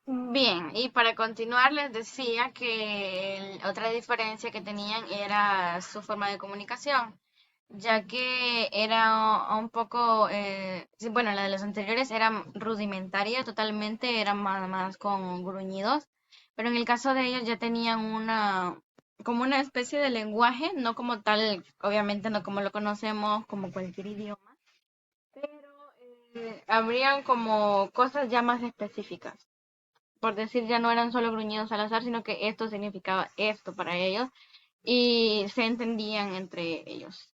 Bien, y para continuar les decía que otra diferencia que tenían era su forma de comunicación, ya que era un poco, sí, bueno, la de los anteriores era rudimentaria totalmente, era más con gruñidos, pero en el caso de ellos ya tenían como una especie de lenguaje, no como tal, obviamente no como lo conocemos, como cualquier idioma, pero habrían como cosas ya más específicas. Por decir, ya no eran solo gruñidos al azar, sino que esto significaba esto para ellos y se entendían entre ellos.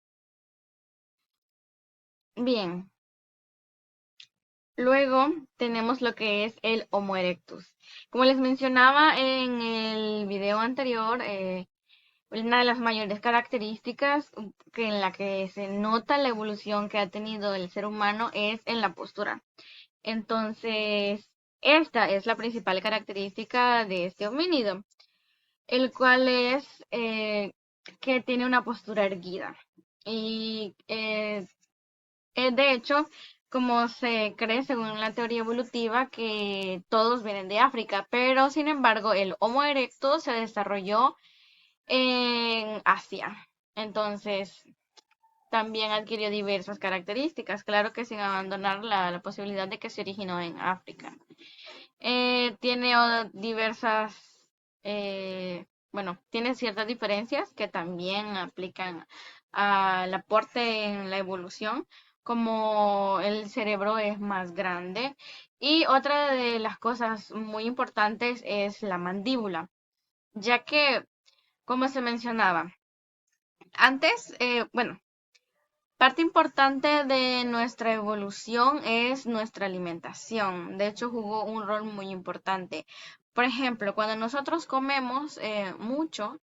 Bien, luego tenemos lo que es el Homo erectus. Como les mencionaba en el video anterior, una de las mayores características que en la que se nota la evolución que ha tenido el ser humano es en la postura. Entonces, esta es la principal característica de este homínido, el cual es que tiene una postura erguida. Y de hecho, como se cree según la teoría evolutiva que todos vienen de África, pero sin embargo el Homo erectus se desarrolló en Asia. Entonces, también adquirió diversas características, claro que sin abandonar la posibilidad de que se originó en África. Tiene diversas, bueno, tiene ciertas diferencias que también aplican al aporte en la evolución, como el cerebro es más grande. Y otra de las cosas muy importantes es la mandíbula, ya que, como se mencionaba, antes, bueno, parte importante de nuestra evolución es nuestra alimentación. De hecho, jugó un rol muy importante. Por ejemplo, cuando nosotros comemos mucho,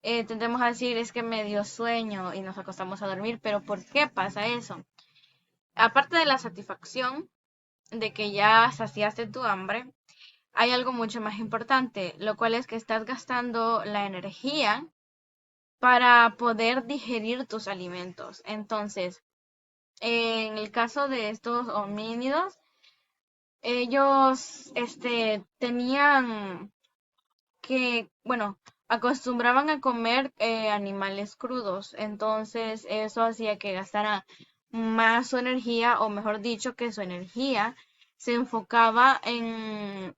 tendemos a decir es que me dio sueño y nos acostamos a dormir, pero ¿por qué pasa eso? Aparte de la satisfacción de que ya saciaste tu hambre, hay algo mucho más importante, lo cual es que estás gastando la energía para poder digerir tus alimentos. Entonces, en el caso de estos homínidos, ellos tenían que, bueno, acostumbraban a comer animales crudos, entonces eso hacía que gastara más su energía, o mejor dicho, que su energía se enfocaba en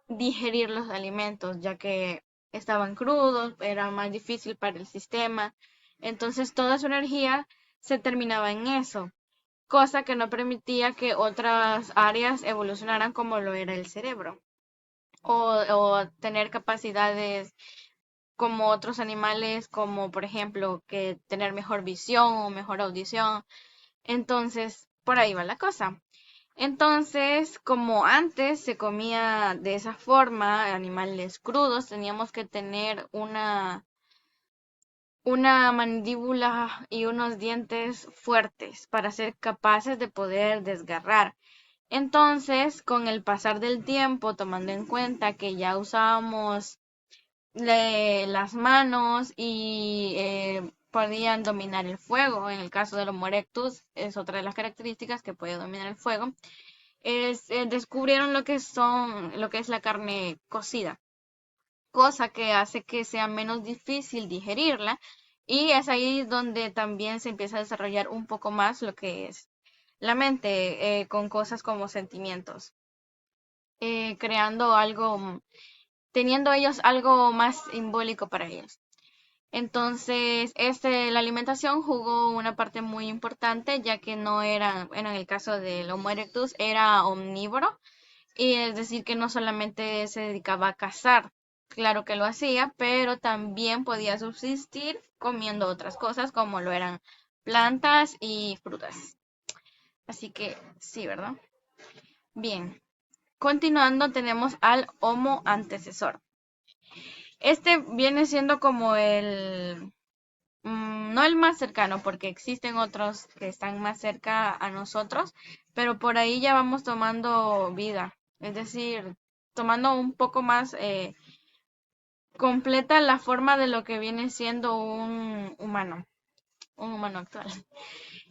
digerir los alimentos, ya que estaban crudos, era más difícil para el sistema, entonces toda su energía se terminaba en eso, cosa que no permitía que otras áreas evolucionaran como lo era el cerebro o tener capacidades como otros animales, como por ejemplo que tener mejor visión o mejor audición. Entonces, por ahí va la cosa. Entonces, como antes se comía de esa forma, animales crudos, teníamos que tener una mandíbula y unos dientes fuertes para ser capaces de poder desgarrar. Entonces, con el pasar del tiempo, tomando en cuenta que ya usábamos las manos y podían dominar el fuego, en el caso del Homo erectus es otra de las características que puede dominar el fuego, descubrieron lo que es la carne cocida, cosa que hace que sea menos difícil digerirla y es ahí donde también se empieza a desarrollar un poco más lo que es la mente con cosas como sentimientos, creando algo, teniendo ellos algo más simbólico para ellos. Entonces, la alimentación jugó una parte muy importante, ya que no era, en el caso del Homo erectus, era omnívoro, y es decir, que no solamente se dedicaba a cazar, claro que lo hacía, pero también podía subsistir comiendo otras cosas, como lo eran plantas y frutas. Así que sí, ¿verdad? Bien, continuando tenemos al Homo antecesor. Este viene siendo como no el más cercano, porque existen otros que están más cerca a nosotros, pero por ahí ya vamos tomando vida, es decir, tomando un poco más completa la forma de lo que viene siendo un humano actual.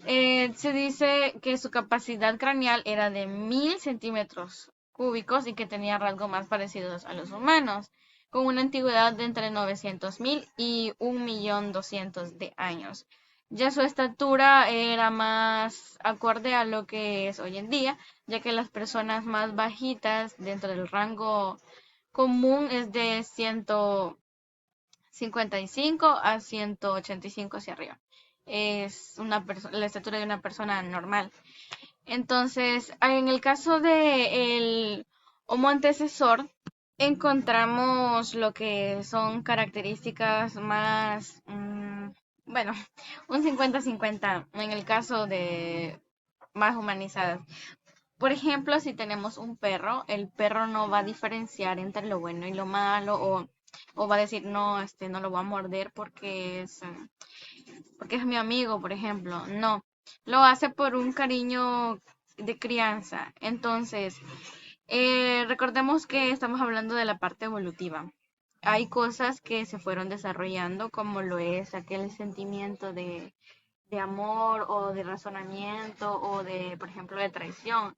Se dice que su capacidad craneal era de 1000 centímetros cúbicos y que tenía rasgos más parecidos a los humanos, con una antigüedad de entre 900.000 y 1.200.000 de años. Ya su estatura era más acorde a lo que es hoy en día, ya que las personas más bajitas dentro del rango común es de 155 a 185 hacia arriba. Es la estatura de una persona normal. Entonces, en el caso de el Homo antecesor, encontramos lo que son características más, bueno, un 50-50 en el caso de más humanizadas. Por ejemplo, si tenemos un perro, el perro no va a diferenciar entre lo bueno y lo malo, o va a decir, no, no lo voy a morder porque es mi amigo, por ejemplo. No, lo hace por un cariño de crianza. Entonces, recordemos que estamos hablando de la parte evolutiva. Hay cosas que se fueron desarrollando, como lo es aquel sentimiento de amor o de razonamiento o de, por ejemplo, de traición.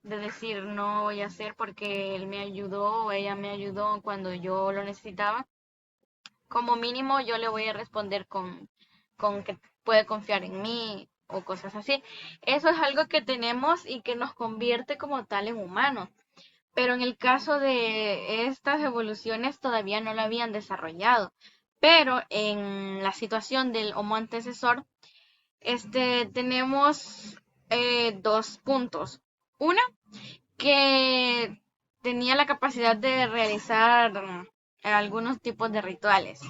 De decir, no voy a hacer porque él me ayudó o ella me ayudó cuando yo lo necesitaba. Como mínimo yo le voy a responder con que puede confiar en mí o cosas así. Eso es algo que tenemos y que nos convierte como tal en humanos. Pero en el caso de estas evoluciones todavía no lo habían desarrollado. Pero en la situación del Homo antecesor, tenemos dos puntos. Una, que tenía la capacidad de realizar algunos tipos de rituales.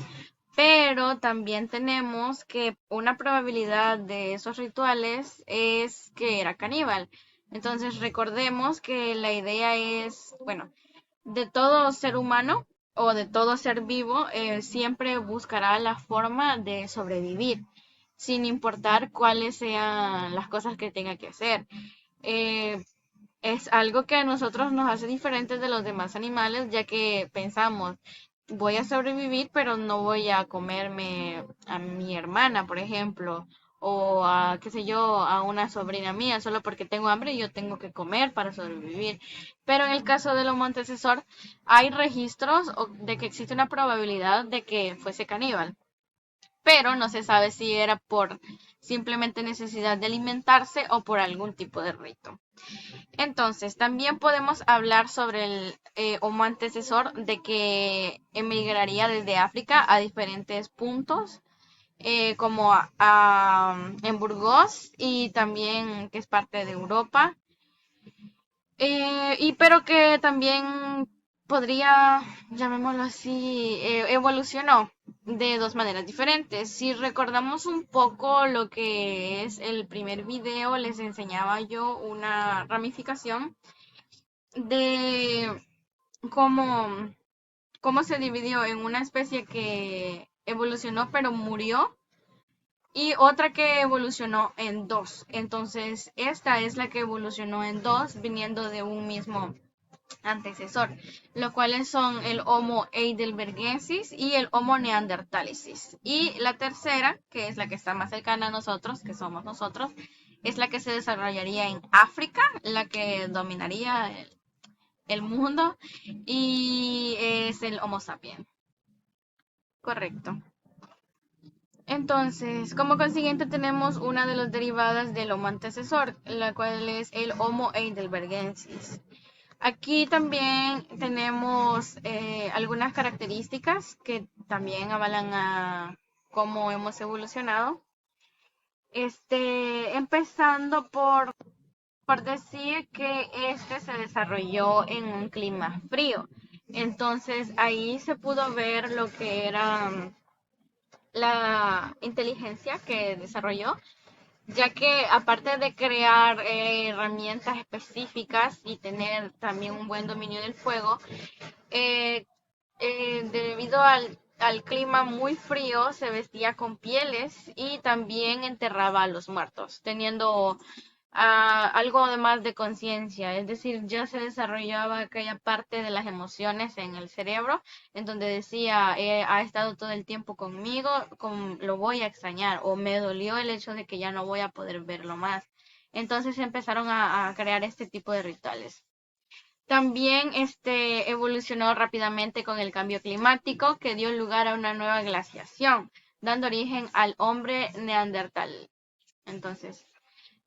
Pero también tenemos que una probabilidad de esos rituales es que era caníbal. Entonces recordemos que la idea es, bueno, de todo ser humano o de todo ser vivo, siempre buscará la forma de sobrevivir, sin importar cuáles sean las cosas que tenga que hacer. Eh, es algo que a nosotros nos hace diferentes de los demás animales, ya que pensamos, voy a sobrevivir, pero no voy a comerme a mi hermana, por ejemplo, o a, qué sé yo, a una sobrina mía, solo porque tengo hambre y yo tengo que comer para sobrevivir. Pero en el caso del Homo antecesor, hay registros de que existe una probabilidad de que fuese caníbal, pero no se sabe si era por simplemente necesidad de alimentarse o por algún tipo de rito. Entonces, también podemos hablar sobre el Homo antecesor de que emigraría desde África a diferentes puntos, como en Burgos y también que es parte de Europa, pero que también podría, llamémoslo así, evolucionó de dos maneras diferentes. Si recordamos un poco lo que es el primer video, les enseñaba yo una ramificación de cómo, cómo se dividió en una especie que evolucionó pero murió y otra que evolucionó en dos. Entonces, esta es la que evolucionó en dos, viniendo de un mismo antecesor, los cuales son el Homo heidelbergensis y el Homo neanderthalensis. Y la tercera, que es la que está más cercana a nosotros, que somos nosotros, es la que se desarrollaría en África, la que dominaría el mundo, y es el Homo sapiens. Correcto. Entonces, como consiguiente tenemos una de las derivadas del Homo antecesor, la cual es el Homo heidelbergensis. Aquí también tenemos algunas características que también avalan a cómo hemos evolucionado. Empezando por decir que este se desarrolló en un clima frío. Entonces ahí se pudo ver lo que era la inteligencia que desarrolló, ya que aparte de crear herramientas específicas y tener también un buen dominio del fuego, eh, debido al clima muy frío, se vestía con pieles y también enterraba a los muertos, teniendo algo además de conciencia, es decir, ya se desarrollaba aquella parte de las emociones en el cerebro, en donde decía, ha estado todo el tiempo conmigo, lo voy a extrañar, o me dolió el hecho de que ya no voy a poder verlo más. Entonces empezaron a crear este tipo de rituales. También evolucionó rápidamente con el cambio climático que dio lugar a una nueva glaciación, dando origen al hombre neandertal. Entonces,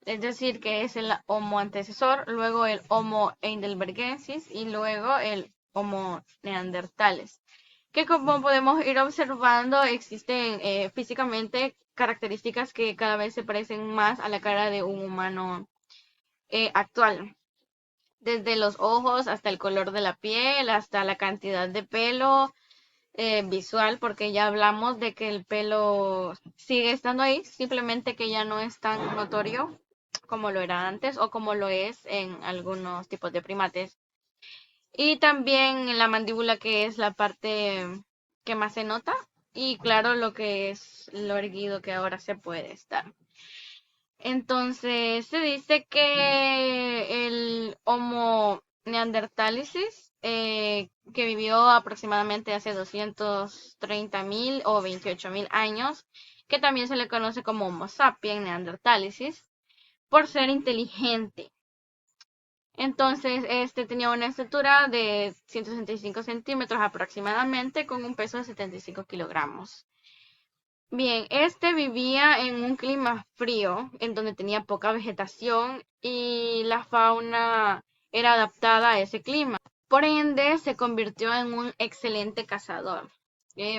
es decir, que es el Homo antecesor, luego el Homo heidelbergensis y luego el Homo neandertales, que como podemos ir observando existen físicamente características que cada vez se parecen más a la cara de un humano actual, desde los ojos hasta el color de la piel, hasta la cantidad de pelo visual, porque ya hablamos de que el pelo sigue estando ahí, simplemente que ya no es tan notorio como lo era antes o como lo es en algunos tipos de primates. Y también la mandíbula, que es la parte que más se nota, y claro, lo que es lo erguido que ahora se puede estar. Entonces, se dice que el Homo neanderthalensis, que vivió aproximadamente hace 230.000 o 28.000 años, que también se le conoce como Homo sapiens neanderthalensis, por ser inteligente. Entonces, este tenía una estatura de 165 centímetros aproximadamente, con un peso de 75 kilogramos. Bien, este vivía en un clima frío, en donde tenía poca vegetación y la fauna era adaptada a ese clima. Por ende, se convirtió en un excelente cazador.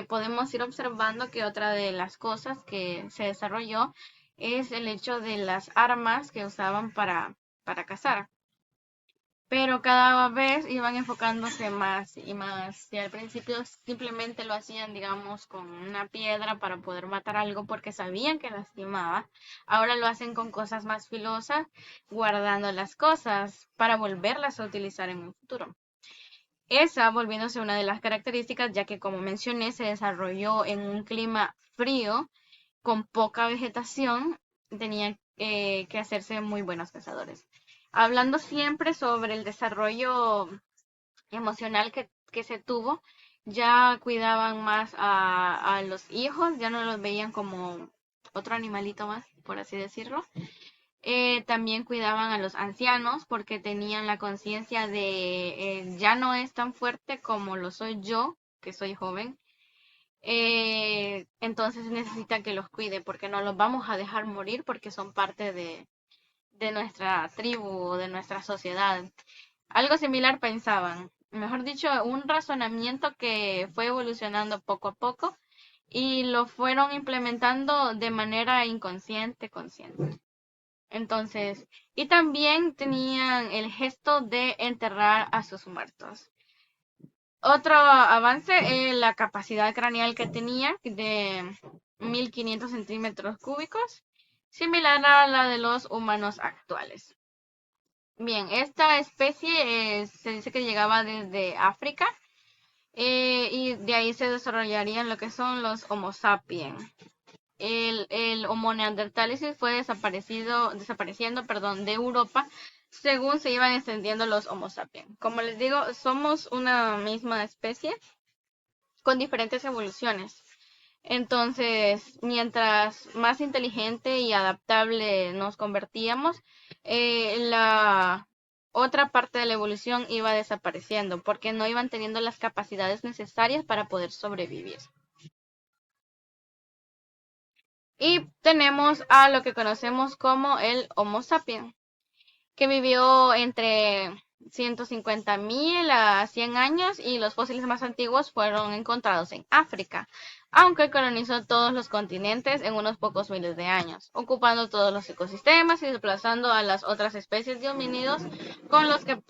Podemos ir observando que otra de las cosas que se desarrolló es el hecho de las armas que usaban para cazar, pero cada vez iban enfocándose más y más. Y al principio simplemente lo hacían, digamos, con una piedra para poder matar algo porque sabían que lastimaba. Ahora lo hacen con cosas más filosas, guardando las cosas para volverlas a utilizar en un futuro. Esa volviéndose una de las características, ya que como mencioné, se desarrolló en un clima frío, con poca vegetación, tenían que hacerse muy buenos cazadores. Hablando siempre sobre el desarrollo emocional que se tuvo, ya cuidaban más a los hijos, ya no los veían como otro animalito más, por así decirlo. También cuidaban a los ancianos porque tenían la conciencia de ya no es tan fuerte como lo soy yo, que soy joven. Entonces necesitan que los cuide porque no los vamos a dejar morir porque son parte de nuestra tribu o de nuestra sociedad. Algo similar pensaban. Mejor dicho, un razonamiento que fue evolucionando poco a poco y lo fueron implementando de manera inconsciente, consciente. Entonces, y también tenían el gesto de enterrar a sus muertos. Otro avance es la capacidad craneal que tenía de 1500 centímetros cúbicos, similar a la de los humanos actuales. Bien, esta especie se dice que llegaba desde África y de ahí se desarrollarían lo que son los Homo sapiens. El Homo neanderthalis fue desapareciendo, perdón, de Europa según se iban extendiendo los Homo sapiens. Como les digo, somos una misma especie con diferentes evoluciones. Entonces, mientras más inteligente y adaptable nos convertíamos, la otra parte de la evolución iba desapareciendo porque no iban teniendo las capacidades necesarias para poder sobrevivir. Y tenemos a lo que conocemos como el Homo sapiens, que vivió entre 150.000 a 100 años y los fósiles más antiguos fueron encontrados en África, aunque colonizó todos los continentes en unos pocos miles de años, ocupando todos los ecosistemas y desplazando a las otras especies de homínidos con los que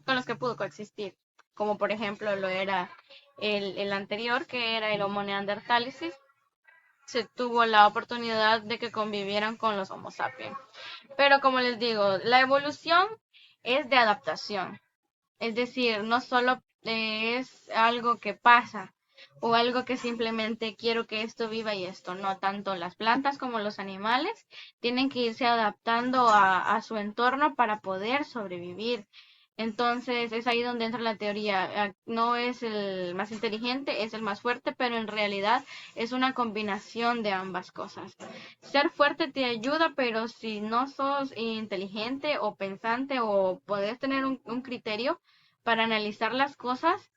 con los que pudo coexistir, como por ejemplo lo era el anterior, que era el Homo neanderthalensis. Se tuvo la oportunidad de que convivieran con los Homo sapiens. Pero como les digo, la evolución es de adaptación. Es decir, no solo es algo que pasa o algo que simplemente quiero que esto viva y esto no. Tanto las plantas como los animales tienen que irse adaptando a su entorno para poder sobrevivir. Entonces es ahí donde entra la teoría. No es el más inteligente, es el más fuerte, pero en realidad es una combinación de ambas cosas. Ser fuerte te ayuda, pero si no sos inteligente o pensante o podés tener un criterio para analizar las cosas,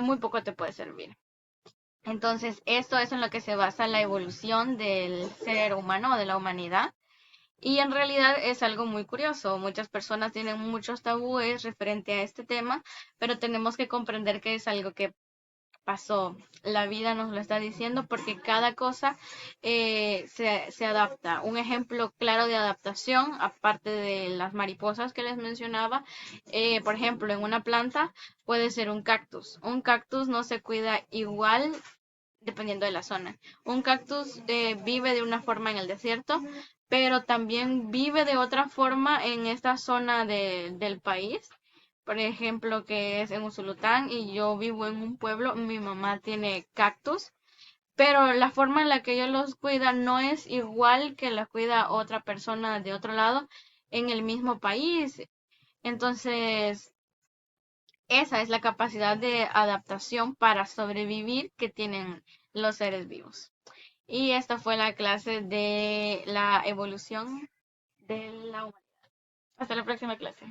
muy poco te puede servir. Entonces, esto es en lo que se basa la evolución del ser humano o de la humanidad. Y en realidad es algo muy curioso. Muchas personas tienen muchos tabúes referente a este tema, pero tenemos que comprender que es algo que pasó. La vida nos lo está diciendo porque cada cosa se adapta. Un ejemplo claro de adaptación, aparte de las mariposas que les mencionaba, por ejemplo, en una planta puede ser un cactus. Un cactus no se cuida igual dependiendo de la zona. Un cactus vive de una forma en el desierto, pero también vive de otra forma en esta zona del país. Por ejemplo, que es en Usulután y yo vivo en un pueblo, mi mamá tiene cactus, pero la forma en la que ella los cuida no es igual que la cuida otra persona de otro lado en el mismo país. Entonces, esa es la capacidad de adaptación para sobrevivir que tienen los seres vivos. Y esta fue la clase de la evolución de la humanidad. Hasta la próxima clase.